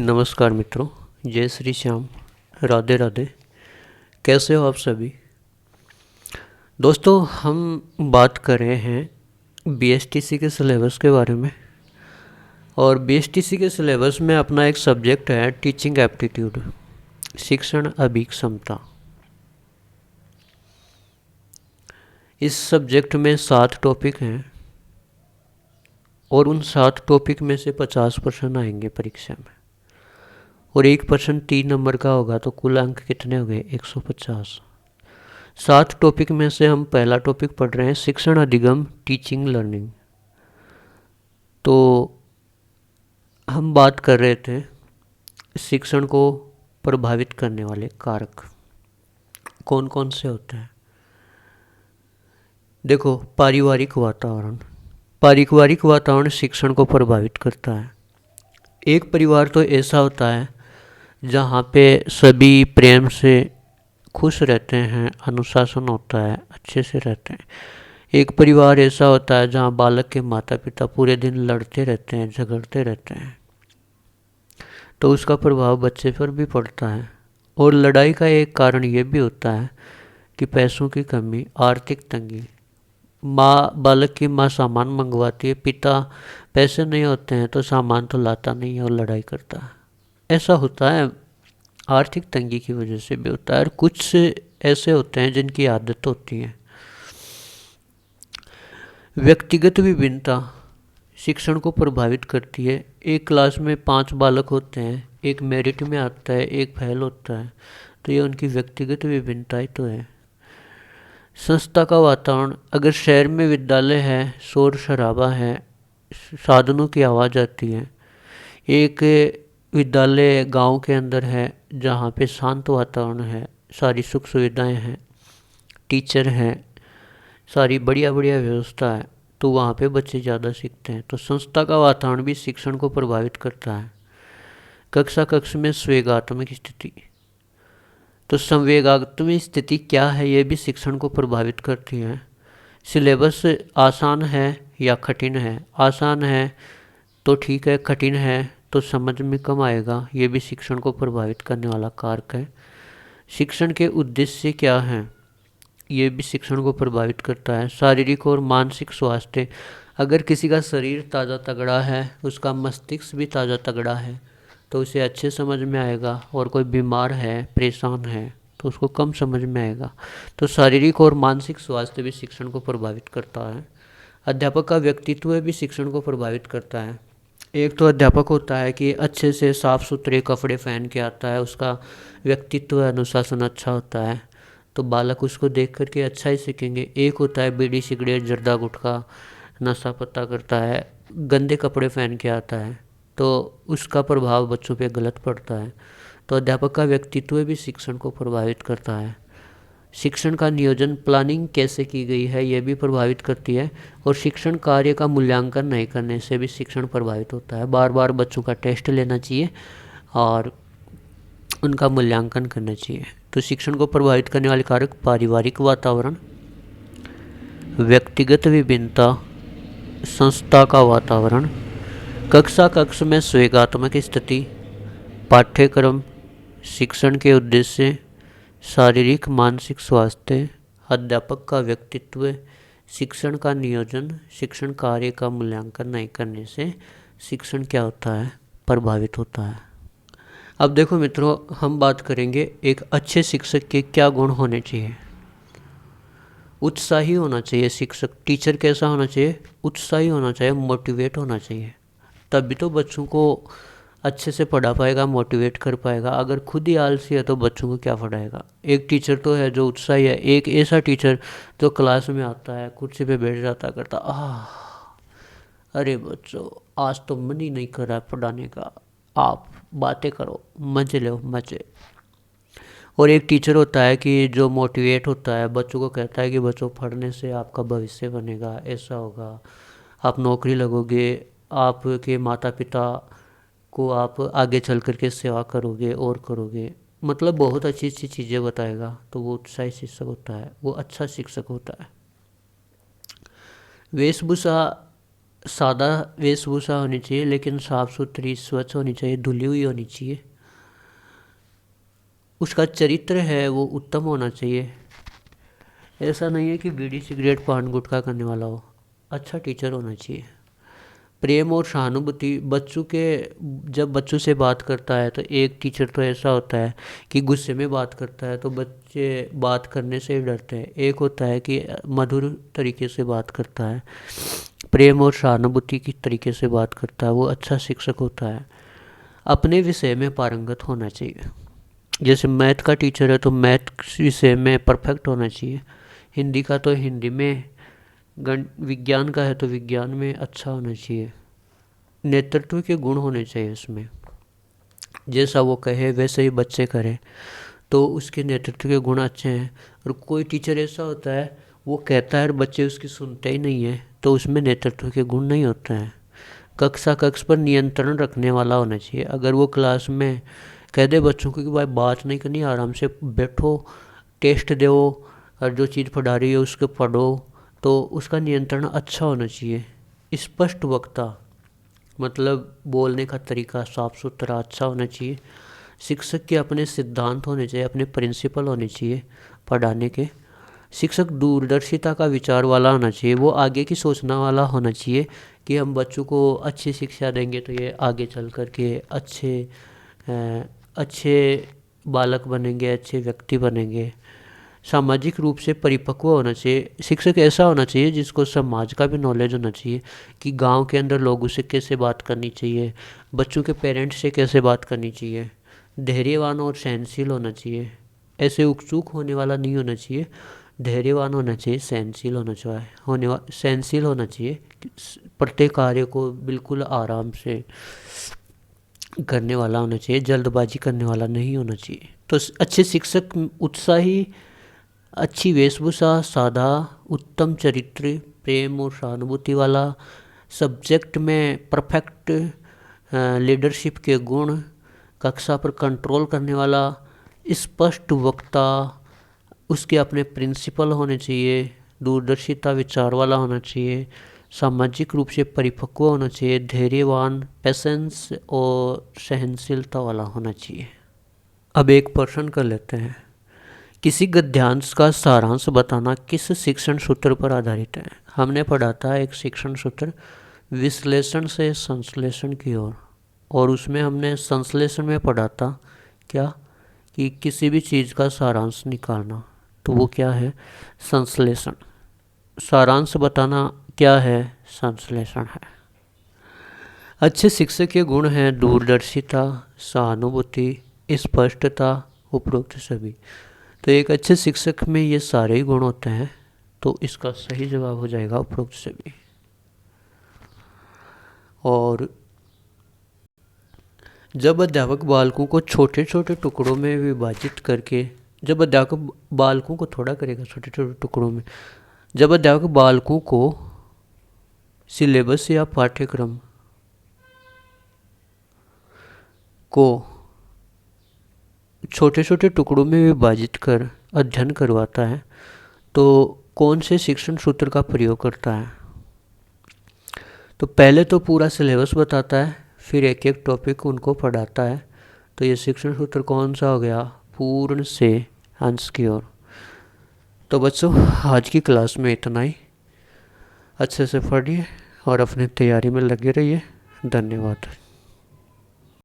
नमस्कार मित्रों, जय श्री श्याम, राधे राधे। कैसे हो आप सभी दोस्तों? हम बात कर रहे हैं बीएसटीसी के सिलेबस के बारे में। और बीएसटीसी के सिलेबस में अपना एक सब्जेक्ट है टीचिंग एप्टीट्यूड, शिक्षण अभिक्षमता। इस सब्जेक्ट में 7 टॉपिक हैं और उन 7 टॉपिक में से 50% आएंगे परीक्षा में, और 1% 3 नंबर का होगा, तो कुल अंक कितने हो गए? 150। 7 टॉपिक में से हम पहला टॉपिक पढ़ रहे हैं शिक्षण अधिगम, टीचिंग लर्निंग। तो हम बात कर रहे थे शिक्षण को प्रभावित करने वाले कारक कौन कौन से होते हैं। देखो, पारिवारिक वातावरण शिक्षण को प्रभावित करता है। एक परिवार तो ऐसा होता है जहाँ पे सभी प्रेम से खुश रहते हैं, अनुशासन होता है, अच्छे से रहते हैं। एक परिवार ऐसा होता है जहाँ बालक के माता पिता पूरे दिन लड़ते रहते हैं, झगड़ते रहते हैं, तो उसका प्रभाव बच्चे पर भी पड़ता है। और लड़ाई का एक कारण ये भी होता है कि पैसों की कमी, आर्थिक तंगी। बालक की माँ सामान मंगवाती है, पिता पैसे नहीं होते हैं तो सामान तो लाता नहीं है और लड़ाई करता है। ऐसा होता है, आर्थिक तंगी की वजह से भी होता है। और कुछ ऐसे होते हैं जिनकी आदत होती है। व्यक्तिगत विभिन्नता शिक्षण को प्रभावित करती है। एक क्लास में 5 बालक होते हैं, एक मेरिट में आता है, एक फेल होता है, तो ये उनकी व्यक्तिगत विभिन्नताएं तो है। संस्था का वातावरण, अगर शहर में विद्यालय है, शोर शराबा है, साधनों की आवाज़ आती है। एक विद्यालय गांव के अंदर है जहाँ पे शांत वातावरण है, सारी सुख सुविधाएं हैं, टीचर हैं, सारी बढ़िया बढ़िया व्यवस्था है, तो वहाँ पे बच्चे ज़्यादा सीखते हैं। तो संस्था का वातावरण भी शिक्षण को प्रभावित करता है। कक्ष में संवेगात्मक स्थिति, तो संवेगात्मक स्थिति क्या है, ये भी शिक्षण को प्रभावित करती है। सिलेबस आसान है या कठिन है? आसान है तो ठीक है, कठिन है तो समझ में कम आएगा, ये भी शिक्षण को प्रभावित करने वाला कारक है। शिक्षण के उद्देश्य क्या हैं, ये भी शिक्षण को प्रभावित करता है। शारीरिक और मानसिक स्वास्थ्य, अगर किसी का शरीर ताज़ा तगड़ा है, उसका मस्तिष्क भी ताज़ा तगड़ा है, तो उसे अच्छे समझ में आएगा। और कोई बीमार है, परेशान है, तो उसको कम समझ में आएगा। तो शारीरिक और मानसिक स्वास्थ्य भी शिक्षण को प्रभावित करता है। अध्यापक का व्यक्तित्व भी शिक्षण को प्रभावित करता है। एक तो अध्यापक होता है कि अच्छे से साफ़ सुथरे कपड़े पहन के आता है, उसका व्यक्तित्व अनुशासन अच्छा होता है, तो बालक उसको देख करके अच्छा ही सीखेंगे। एक होता है बीड़ी सिगरेट जर्दा गुटखा नशा पत्ता करता है, गंदे कपड़े पहन के आता है, तो उसका प्रभाव बच्चों पे गलत पड़ता है। तो अध्यापक का व्यक्तित्व भी शिक्षण को प्रभावित करता है। शिक्षण का नियोजन, प्लानिंग कैसे की गई है, यह भी प्रभावित करती है। और शिक्षण कार्य का मूल्यांकन नहीं करने से भी शिक्षण प्रभावित होता है। बार बार बच्चों का टेस्ट लेना चाहिए और उनका मूल्यांकन करना चाहिए। तो शिक्षण को प्रभावित करने वाले कारक पारिवारिक वातावरण, व्यक्तिगत विभिन्नता, संस्था का वातावरण, कक्ष में संवेगात्मक स्थिति, पाठ्यक्रम, शिक्षण के उद्देश्य, शारीरिक मानसिक स्वास्थ्य, अध्यापक का व्यक्तित्व, शिक्षण का नियोजन, शिक्षण कार्य का मूल्यांकन नहीं करने से शिक्षण क्या होता है? प्रभावित होता है। अब देखो मित्रों, हम बात करेंगे एक अच्छे शिक्षक के क्या गुण होने चाहिए। उत्साही होना चाहिए शिक्षक। टीचर कैसा होना चाहिए? उत्साही होना चाहिए, मोटिवेट होना चाहिए, तभी तो बच्चों को अच्छे से पढ़ा पाएगा, मोटिवेट कर पाएगा। अगर खुद ही आलसी है तो बच्चों को क्या पढ़ाएगा? एक टीचर तो है जो उत्साही है, एक ऐसा टीचर जो क्लास में आता है, कुर्सी पे बैठ जाता, करता अरे बच्चों आज तो मन ही नहीं कर रहा है पढ़ाने का, आप बातें करो, मजे लो मजे। और एक टीचर होता है कि जो मोटिवेट होता है, बच्चों को कहता है कि बच्चों पढ़ने से आपका भविष्य बनेगा, ऐसा होगा, आप नौकरी लगोगे, आपके माता पिता को आप आगे चल कर के सेवा करोगे और करोगे, मतलब बहुत अच्छी अच्छी चीज़ें बताएगा। तो वो उत्साही शिक्षक होता है, वो अच्छा शिक्षक होता है। वेशभूषा सादा वेशभूषा होनी चाहिए, लेकिन साफ सुथरी स्वच्छ होनी चाहिए, धुली हुई होनी चाहिए। उसका चरित्र है वो उत्तम होना चाहिए। ऐसा नहीं है कि बीड़ी सिगरेट पान गुटखा करने वाला हो। अच्छा टीचर होना चाहिए। प्रेम और सहानुभूति, बच्चों के जब बच्चों से बात करता है तो एक टीचर तो ऐसा होता है कि गुस्से में बात करता है तो बच्चे बात करने से डरते हैं। एक होता है कि मधुर तरीके से बात करता है, प्रेम और सहानुभूति की तरीके से बात करता है, वो अच्छा शिक्षक होता है। अपने विषय में पारंगत होना चाहिए। जैसे मैथ का टीचर है तो मैथ विषय में परफेक्ट होना चाहिए। हिंदी का तो हिंदी में, विज्ञान का है तो विज्ञान में अच्छा होना चाहिए। नेतृत्व के गुण होने चाहिए उसमें, जैसा वो कहे वैसे ही बच्चे करें तो उसके नेतृत्व के गुण अच्छे हैं। और कोई टीचर ऐसा होता है वो कहता है और बच्चे उसकी सुनते ही नहीं है तो उसमें नेतृत्व के गुण नहीं होते हैं। कक्ष पर नियंत्रण रखने वाला होना चाहिए। अगर वो क्लास में कह दे बच्चों को कि भाई बात नहीं करनी, आराम से बैठो, टेस्ट दो और जो चीज़ पढ़ा रही है उसको पढ़ो, तो उसका नियंत्रण अच्छा होना चाहिए। स्पष्ट वक्ता, मतलब बोलने का तरीका साफ सुथरा अच्छा होना चाहिए। शिक्षक के अपने सिद्धांत होने चाहिए, अपने प्रिंसिपल होने चाहिए पढ़ाने के। शिक्षक दूरदर्शिता का विचार वाला होना चाहिए, वो आगे की सोचना वाला होना चाहिए कि हम बच्चों को अच्छी शिक्षा देंगे तो ये आगे चल कर के अच्छे बालक बनेंगे, अच्छे व्यक्ति बनेंगे। सामाजिक रूप से परिपक्व होना चाहिए। शिक्षक ऐसा होना चाहिए जिसको समाज का भी नॉलेज होना चाहिए कि गांव के अंदर लोगों से कैसे बात करनी चाहिए, बच्चों के पेरेंट्स से कैसे बात करनी चाहिए। धैर्यवान और सहनशील होना चाहिए। ऐसे उत्सुक होने वाला नहीं होना चाहिए, धैर्यवान होना चाहिए, सहनशील सहनशील होना चाहिए। प्रत्येक कार्य को बिल्कुल आराम से करने वाला होना चाहिए, जल्दबाजी करने वाला नहीं होना चाहिए। तो अच्छे शिक्षक उत्साही, अच्छी वेशभूषा, सादा, उत्तम चरित्र, प्रेम और सहानुभूति वाला, सब्जेक्ट में परफेक्ट लीडरशिप के गुण, कक्षा पर कंट्रोल करने वाला, स्पष्ट वक्ता, उसके अपने प्रिंसिपल होने चाहिए, दूरदर्शिता विचार वाला होना चाहिए, सामाजिक रूप से परिपक्व होना चाहिए, धैर्यवान, पेशेंस और सहनशीलता वाला होना चाहिए। अब एक प्रश्न कर लेते हैं। किसी गद्यांश का सारांश बताना किस शिक्षण सूत्र पर आधारित है? हमने पढ़ा था एक शिक्षण सूत्र विश्लेषण से संश्लेषण की ओर, और उसमें हमने संश्लेषण में पढ़ा था क्या कि किसी भी चीज़ का सारांश निकालना, तो वो क्या है? संश्लेषण। सारांश बताना क्या है? संश्लेषण है। अच्छे शिक्षक के गुण हैं दूरदर्शिता, सहानुभूति, स्पष्टता, उपरोक्त सभी। तो एक अच्छे शिक्षक में ये सारे ही गुण होते हैं, तो इसका सही जवाब हो जाएगा उपरोक्त सभी। और जब अध्यापक बालकों को छोटे छोटे टुकड़ों में विभाजित करके, जब अध्यापक बालकों को थोड़ा करेगा छोटे छोटे टुकड़ों में, जब अध्यापक बालकों को सिलेबस या पाठ्यक्रम को छोटे छोटे टुकड़ों में विभाजित कर अध्ययन करवाता है तो कौन से शिक्षण सूत्र का प्रयोग करता है? तो पहले तो पूरा सिलेबस बताता है, फिर एक एक टॉपिक उनको पढ़ाता है। तो ये शिक्षण सूत्र कौन सा हो गया? पूर्ण से अंश की ओर। तो बच्चों आज की क्लास में इतना ही। अच्छे से पढ़िए और अपनी तैयारी में लगे रहिए। धन्यवाद।